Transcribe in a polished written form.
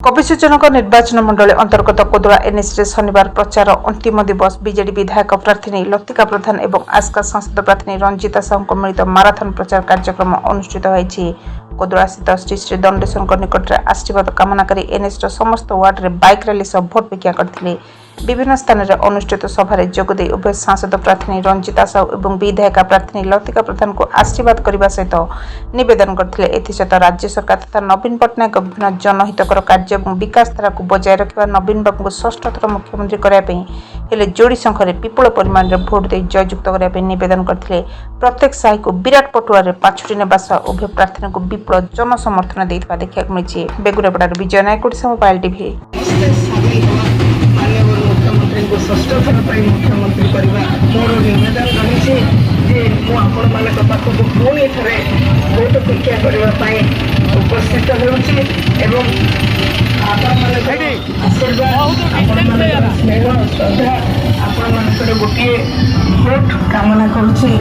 कविसूचनक निर्वाचन मंडली अंतर्गत कोदुआ एनएस शनिवार प्रचार अंतिम दिवस बीजेडी विधायक प्रार्थी लतिका प्रधान और आस्का सांसद प्रार्थी रंजिता साहू मिलित माराथन प्रचार कार्यक्रम अनुष्ठित होईछि। कोदुआ स्थित श्री श्री दंडेश्वर निकट में आशीर्वाद कामना कर एनएस समस्त वार्ड में बाइक रैली सह भोट भिक्षा करथिले। विभिन्न स्थान में अनुष्ठित सभारे जोगदे उभय सांसद प्रार्थी रंजिता साहू और विधायक प्रार्थी लतिका प्रधान को आशीर्वाद करने सहित निवेदन करथिले। एथिसहित राज्य सरकार तथा नवीन पट्टनायक विभिन्न जनहितकर कार्य और विकास धारा को बजाय रखा नवीन बाबू को षष्ठ थर मुख्यमंत्री करने जोड़ी संख्यार विपुल परिमाण में भोट दे जययुक्त करने निवेदन करथिले। प्रत्येक साही को विराट पटुआर पाछुटी नेबा सह उभय प्रार्थी को विपुल जनसमर्थन देता देखा मिली। बेगुरापड़ार विजय नायक मोबाइल टीवी। षष्ठ थर मुख्यमंत्री करने मोर निवेदन रही मुझे पाखक पुणी थे भोट भिक्षा करने उपस्थित होती आशीर्वाद स्नेह श्रद्धा आपण गोटे भोट कामना करुच्ची।